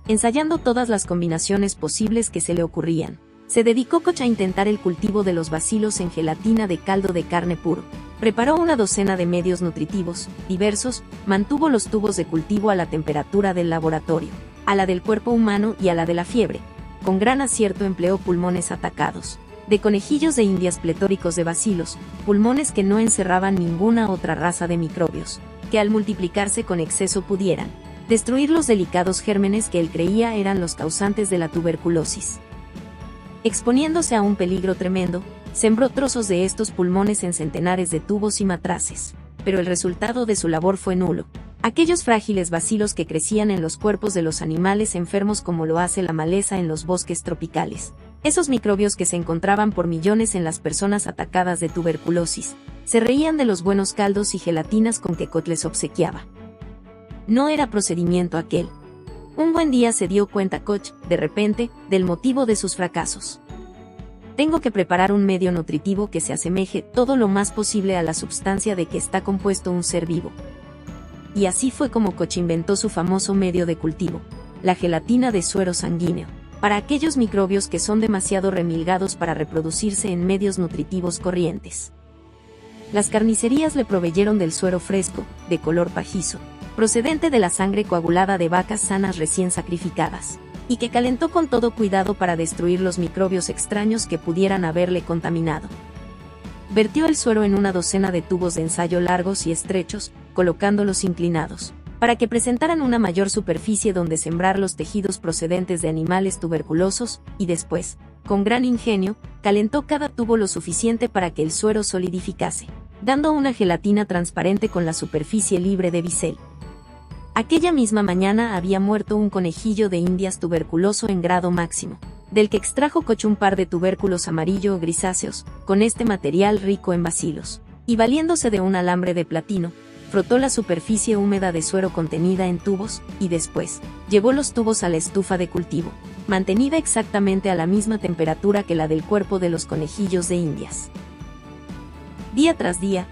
Ensayando todas las combinaciones posibles que se le ocurrían, se dedicó Koch a intentar el cultivo de los bacilos en gelatina de caldo de carne puro. Preparó una docena de medios nutritivos, diversos, mantuvo los tubos de cultivo a la temperatura del laboratorio, a la del cuerpo humano y a la de la fiebre. Con gran acierto empleó pulmones atacados, de conejillos de Indias pletóricos de bacilos, pulmones que no encerraban ninguna otra raza de microbios, que al multiplicarse con exceso pudieran destruir los delicados gérmenes que él creía eran los causantes de la tuberculosis. Exponiéndose a un peligro tremendo, sembró trozos de estos pulmones en centenares de tubos y matraces, pero el resultado de su labor fue nulo. Aquellos frágiles bacilos que crecían en los cuerpos de los animales enfermos como lo hace la maleza en los bosques tropicales, Esos microbios que se encontraban por millones en las personas atacadas de tuberculosis, se reían de los buenos caldos y gelatinas con que Koch les obsequiaba. No era procedimiento aquel. Un buen día se dio cuenta Koch, de repente, del motivo de sus fracasos. Tengo que preparar un medio nutritivo que se asemeje todo lo más posible a la substancia de que está compuesto un ser vivo. Y así fue como Koch inventó su famoso medio de cultivo, la gelatina de suero sanguíneo, para aquellos microbios que son demasiado remilgados para reproducirse en medios nutritivos corrientes. Las carnicerías le proveyeron del suero fresco, de color pajizo, procedente de la sangre coagulada de vacas sanas recién sacrificadas, y que calentó con todo cuidado para destruir los microbios extraños que pudieran haberle contaminado. Vertió el suero en una docena de tubos de ensayo largos y estrechos, colocándolos inclinados, para que presentaran una mayor superficie donde sembrar los tejidos procedentes de animales tuberculosos, y después, con gran ingenio, calentó cada tubo lo suficiente para que el suero solidificase, dando una gelatina transparente con la superficie libre de bisel. Aquella misma mañana había muerto un conejillo de Indias tuberculoso en grado máximo, del que extrajo Koch un par de tubérculos amarillo o grisáceos, con este material rico en bacilos, y valiéndose de un alambre de platino, frotó la superficie húmeda de suero contenida en tubos, y después, llevó los tubos a la estufa de cultivo, mantenida exactamente a la misma temperatura que la del cuerpo de los conejillos de Indias. Día tras día,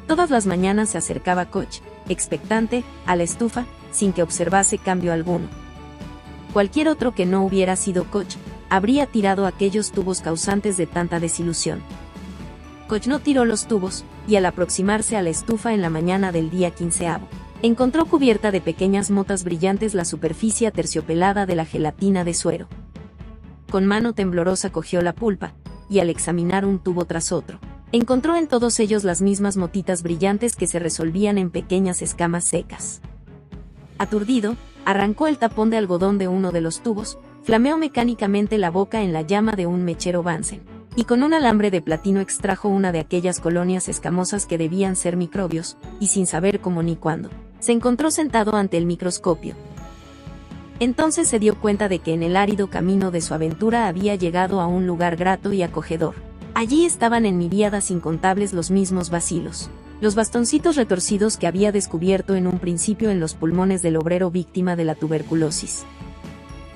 todas las mañanas se acercaba Koch, expectante, a la estufa, sin que observase cambio alguno. Cualquier otro que no hubiera sido Koch, habría tirado aquellos tubos causantes de tanta desilusión. Koch no tiró los tubos, y al aproximarse a la estufa en la mañana del día 15º, encontró cubierta de pequeñas motas brillantes la superficie aterciopelada de la gelatina de suero. Con mano temblorosa cogió la pulpa, y al examinar un tubo tras otro, encontró en todos ellos las mismas motitas brillantes que se resolvían en pequeñas escamas secas. Aturdido, arrancó el tapón de algodón de uno de los tubos, flameó mecánicamente la boca en la llama de un mechero Bunsen, y con un alambre de platino extrajo una de aquellas colonias escamosas que debían ser microbios, y sin saber cómo ni cuándo, se encontró sentado ante el microscopio. Entonces se dio cuenta de que en el árido camino de su aventura había llegado a un lugar grato y acogedor. Allí estaban en miríadas incontables los mismos bacilos, los bastoncitos retorcidos que había descubierto en un principio en los pulmones del obrero víctima de la tuberculosis.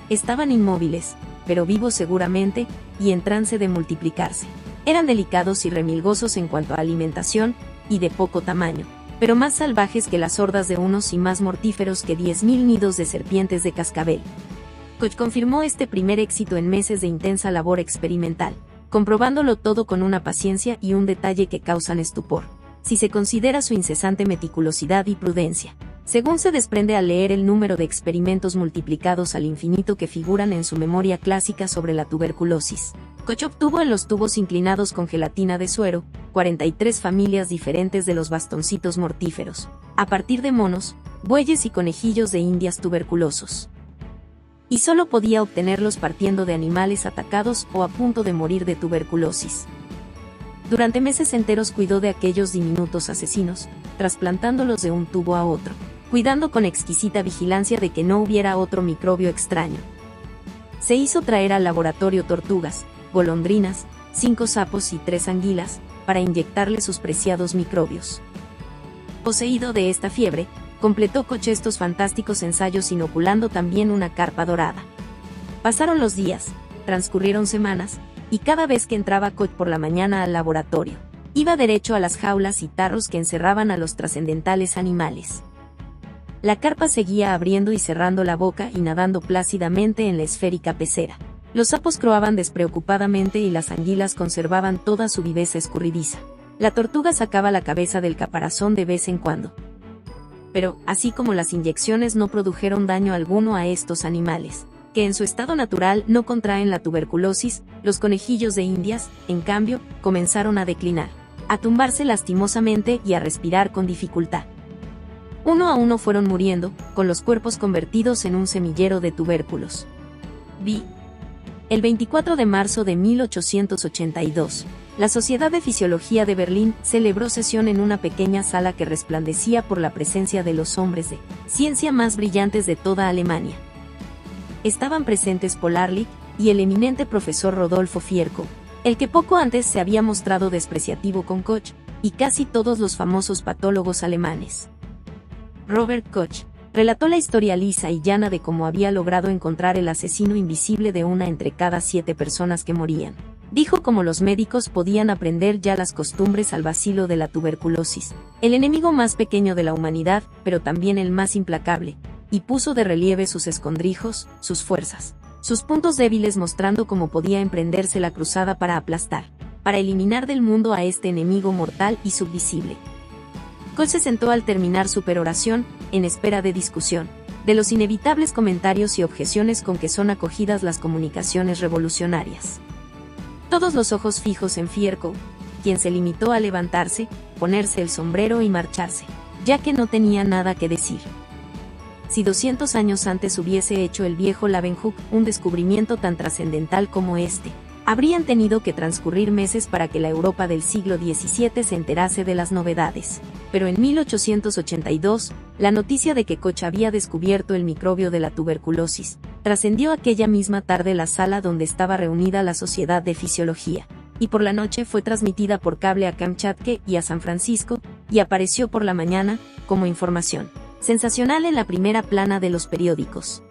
Estaban inmóviles, pero vivos seguramente, y en trance de multiplicarse. Eran delicados y remilgosos en cuanto a alimentación, y de poco tamaño, pero más salvajes que las hordas de unos y más mortíferos que 10.000 nidos de serpientes de cascabel. Koch confirmó este primer éxito en meses de intensa labor experimental, comprobándolo todo con una paciencia y un detalle que causan estupor, si se considera su incesante meticulosidad y prudencia, según se desprende al leer el número de experimentos multiplicados al infinito que figuran en su memoria clásica sobre la tuberculosis. Koch obtuvo en los tubos inclinados con gelatina de suero, 43 familias diferentes de los bastoncitos mortíferos, a partir de monos, bueyes y conejillos de Indias tuberculosos. Y solo podía obtenerlos partiendo de animales atacados o a punto de morir de tuberculosis. Durante meses enteros cuidó de aquellos diminutos asesinos, trasplantándolos de un tubo a otro, cuidando con exquisita vigilancia de que no hubiera otro microbio extraño. Se hizo traer al laboratorio tortugas, golondrinas, 5 sapos y 3 anguilas, para inyectarle sus preciados microbios. Poseído de esta fiebre, completó Koch estos fantásticos ensayos inoculando también una carpa dorada. Pasaron los días, transcurrieron semanas, y cada vez que entraba Koch por la mañana al laboratorio, iba derecho a las jaulas y tarros que encerraban a los trascendentales animales. La carpa seguía abriendo y cerrando la boca y nadando plácidamente en la esférica pecera. Los sapos croaban despreocupadamente y las anguilas conservaban toda su viveza escurridiza. La tortuga sacaba la cabeza del caparazón de vez en cuando. Pero, así como las inyecciones no produjeron daño alguno a estos animales, que en su estado natural no contraen la tuberculosis, los conejillos de Indias, en cambio, comenzaron a declinar, a tumbarse lastimosamente y a respirar con dificultad. Uno a uno fueron muriendo, con los cuerpos convertidos en un semillero de tubérculos. El 24 de marzo de 1882, la Sociedad de Fisiología de Berlín celebró sesión en una pequeña sala que resplandecía por la presencia de los hombres de ciencia más brillantes de toda Alemania. Estaban presentes Paul Ehrlich, y el eminente profesor Rodolfo Fierco, el que poco antes se había mostrado despreciativo con Koch, y casi todos los famosos patólogos alemanes. Robert Koch relató la historia lisa y llana de cómo había logrado encontrar el asesino invisible de una entre cada 7 personas que morían. Dijo cómo los médicos podían aprender ya las costumbres al bacilo de la tuberculosis, el enemigo más pequeño de la humanidad, pero también el más implacable, y puso de relieve sus escondrijos, sus fuerzas, sus puntos débiles, mostrando cómo podía emprenderse la cruzada para aplastar, para eliminar del mundo a este enemigo mortal y subvisible. Koch se sentó al terminar su peroración, en espera de discusión, de los inevitables comentarios y objeciones con que son acogidas las comunicaciones revolucionarias. Todos los ojos fijos en Fierco, quien se limitó a levantarse, ponerse el sombrero y marcharse, ya que no tenía nada que decir. Si 200 años antes hubiese hecho el viejo Leeuwenhoek un descubrimiento tan trascendental como este, habrían tenido que transcurrir meses para que la Europa del siglo XVII se enterase de las novedades. Pero en 1882, la noticia de que Koch había descubierto el microbio de la tuberculosis trascendió aquella misma tarde la sala donde estaba reunida la Sociedad de Fisiología, y por la noche fue transmitida por cable a Kamchatka y a San Francisco, y apareció por la mañana, como información sensacional en la primera plana de los periódicos.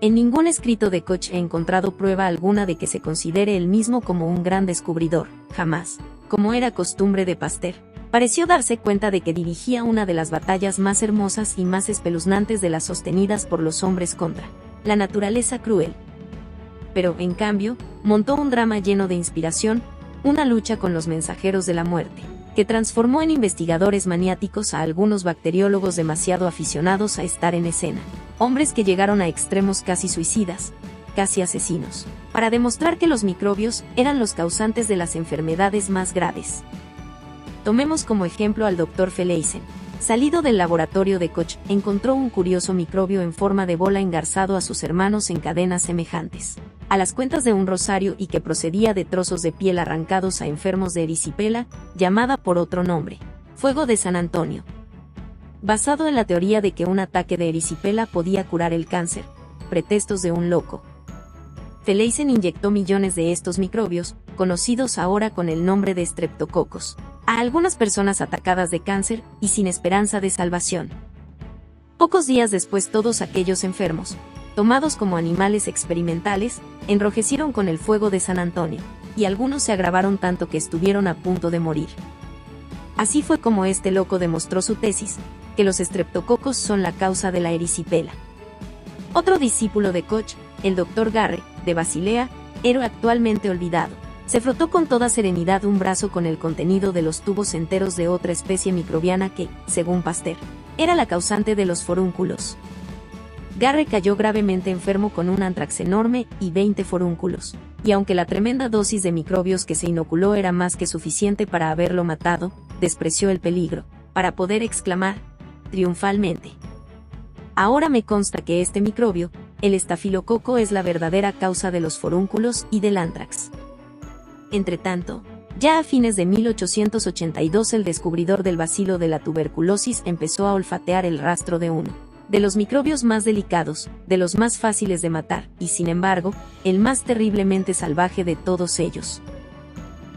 En ningún escrito de Koch he encontrado prueba alguna de que se considere él mismo como un gran descubridor, jamás, como era costumbre de Pasteur, pareció darse cuenta de que dirigía una de las batallas más hermosas y más espeluznantes de las sostenidas por los hombres contra la naturaleza cruel. Pero, en cambio, montó un drama lleno de inspiración, una lucha con los mensajeros de la muerte, que transformó en investigadores maniáticos a algunos bacteriólogos demasiado aficionados a estar en escena, hombres que llegaron a extremos casi suicidas, casi asesinos, para demostrar que los microbios eran los causantes de las enfermedades más graves. Tomemos como ejemplo al Dr. Feleysen. Salido del laboratorio de Koch, encontró un curioso microbio en forma de bola engarzado a sus hermanos en cadenas semejantes a las cuentas de un rosario y que procedía de trozos de piel arrancados a enfermos de erisipela, llamada por otro nombre, fuego de San Antonio. Basado en la teoría de que un ataque de erisipela podía curar el cáncer, pretextos de un loco, Feleysen inyectó millones de estos microbios, conocidos ahora con el nombre de streptococos, a algunas personas atacadas de cáncer y sin esperanza de salvación. Pocos días después todos aquellos enfermos, tomados como animales experimentales, enrojecieron con el fuego de San Antonio, y algunos se agravaron tanto que estuvieron a punto de morir. Así fue como este loco demostró su tesis, que los estreptococos son la causa de la erisipela. Otro discípulo de Koch, el Dr. Garre, de Basilea, héroe actualmente olvidado, se frotó con toda serenidad un brazo con el contenido de los tubos enteros de otra especie microbiana que, según Pasteur, era la causante de los forúnculos. Garre cayó gravemente enfermo con un antrax enorme y 20 forúnculos, y aunque la tremenda dosis de microbios que se inoculó era más que suficiente para haberlo matado, despreció el peligro, para poder exclamar, triunfalmente: ahora me consta que este microbio, el estafilococo, es la verdadera causa de los forúnculos y del antrax. Entretanto, ya a fines de 1882 el descubridor del bacilo de la tuberculosis empezó a olfatear el rastro de uno de los microbios más delicados, de los más fáciles de matar, y sin embargo, el más terriblemente salvaje de todos ellos.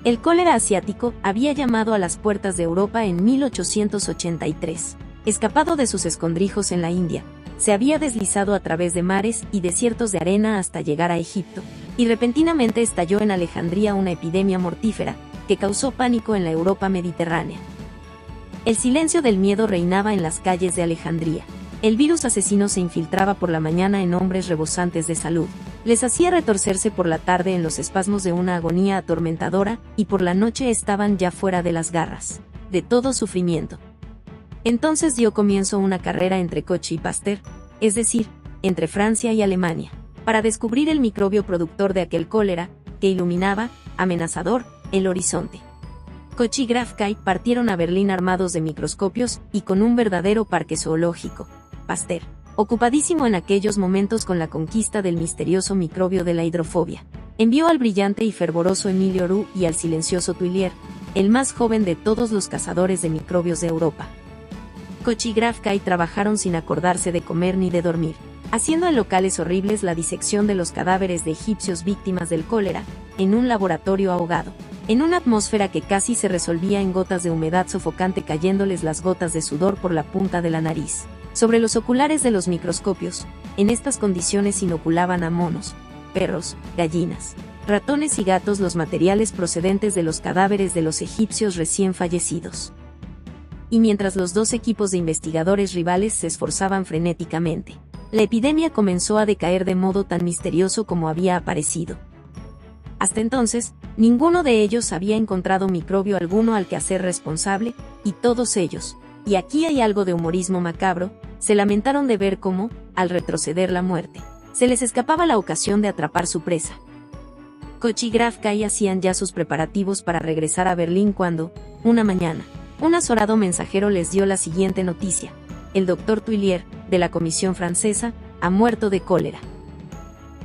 El cólera asiático había llamado a las puertas de Europa en 1883. Escapado de sus escondrijos en la India, se había deslizado a través de mares y desiertos de arena hasta llegar a Egipto, y repentinamente estalló en Alejandría una epidemia mortífera, que causó pánico en la Europa mediterránea. El silencio del miedo reinaba en las calles de Alejandría. El virus asesino se infiltraba por la mañana en hombres rebosantes de salud, les hacía retorcerse por la tarde en los espasmos de una agonía atormentadora, y por la noche estaban ya fuera de las garras de todo sufrimiento. Entonces dio comienzo una carrera entre Koch y Pasteur, es decir, entre Francia y Alemania, para descubrir el microbio productor de aquel cólera, que iluminaba, amenazador, el horizonte. Koch y Graf Kay partieron a Berlín armados de microscopios y con un verdadero parque zoológico. Pasteur, ocupadísimo en aquellos momentos con la conquista del misterioso microbio de la hidrofobia, envió al brillante y fervoroso Emilio Roux y al silencioso Thuillier, el más joven de todos los cazadores de microbios de Europa. Koch y Graf Kay trabajaron sin acordarse de comer ni de dormir, haciendo en locales horribles la disección de los cadáveres de egipcios víctimas del cólera, en un laboratorio ahogado, en una atmósfera que casi se resolvía en gotas de humedad sofocante cayéndoles las gotas de sudor por la punta de la nariz. Sobre los oculares de los microscopios, en estas condiciones inoculaban a monos, perros, gallinas, ratones y gatos los materiales procedentes de los cadáveres de los egipcios recién fallecidos. Y mientras los dos equipos de investigadores rivales se esforzaban frenéticamente, la epidemia comenzó a decaer de modo tan misterioso como había aparecido. Hasta entonces, ninguno de ellos había encontrado microbio alguno al que hacer responsable, y todos ellos, y aquí hay algo de humorismo macabro, se lamentaron de ver cómo, al retroceder la muerte, se les escapaba la ocasión de atrapar su presa. Koch y Graf Kai hacían ya sus preparativos para regresar a Berlín cuando, una mañana, un azorado mensajero les dio la siguiente noticia: el doctor Tuillier, de la Comisión Francesa, ha muerto de cólera.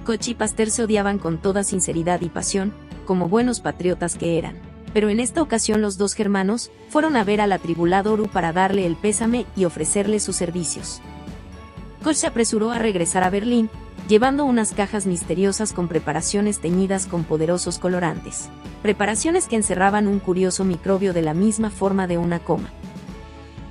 Koch y Pasteur se odiaban con toda sinceridad y pasión, como buenos patriotas que eran. Pero en esta ocasión los dos germanos fueron a ver al atribulado Oru para darle el pésame y ofrecerle sus servicios. Koch se apresuró a regresar a Berlín, llevando unas cajas misteriosas con preparaciones teñidas con poderosos colorantes, preparaciones que encerraban un curioso microbio de la misma forma de una coma.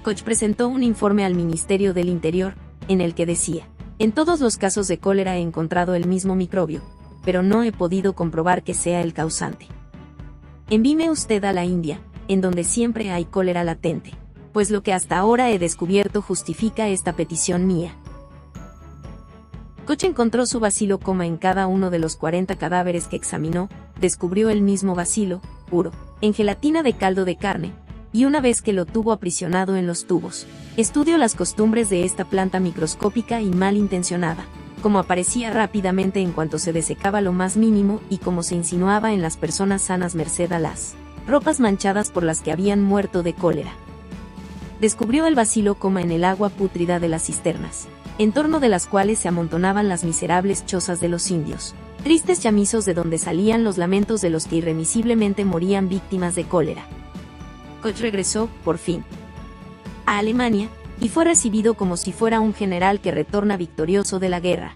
Koch presentó un informe al Ministerio del Interior, en el que decía: en todos los casos de cólera he encontrado el mismo microbio, pero no he podido comprobar que sea el causante. Envíeme usted a la India, en donde siempre hay cólera latente, pues lo que hasta ahora he descubierto justifica esta petición mía. Koch encontró su bacilo coma en cada uno de los 40 cadáveres que examinó, descubrió el mismo bacilo, puro, en gelatina de caldo de carne, y una vez que lo tuvo aprisionado en los tubos, estudió las costumbres de esta planta microscópica y malintencionada, como aparecía rápidamente en cuanto se desecaba lo más mínimo y como se insinuaba en las personas sanas merced a las ropas manchadas por las que habían muerto de cólera. Descubrió el bacilo coma en el agua pútrida de las cisternas, en torno de las cuales se amontonaban las miserables chozas de los indios, tristes chamizos de donde salían los lamentos de los que irremisiblemente morían víctimas de cólera. Koch regresó, por fin, a Alemania, y fue recibido como si fuera un general que retorna victorioso de la guerra.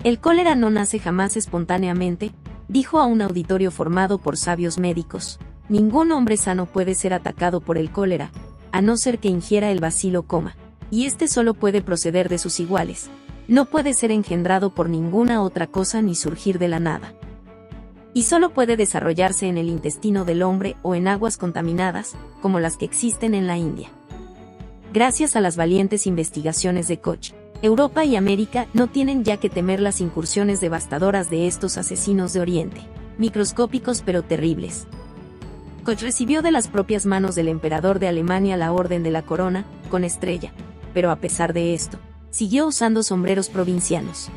El cólera no nace jamás espontáneamente, dijo a un auditorio formado por sabios médicos. Ningún hombre sano puede ser atacado por el cólera, a no ser que ingiera el bacilo coma, y este solo puede proceder de sus iguales. No puede ser engendrado por ninguna otra cosa ni surgir de la nada. Y solo puede desarrollarse en el intestino del hombre o en aguas contaminadas, como las que existen en la India. Gracias a las valientes investigaciones de Koch, Europa y América no tienen ya que temer las incursiones devastadoras de estos asesinos de Oriente, microscópicos pero terribles. Koch recibió de las propias manos del emperador de Alemania la Orden de la Corona, con estrella, pero a pesar de esto, siguió usando sombreros provincianos.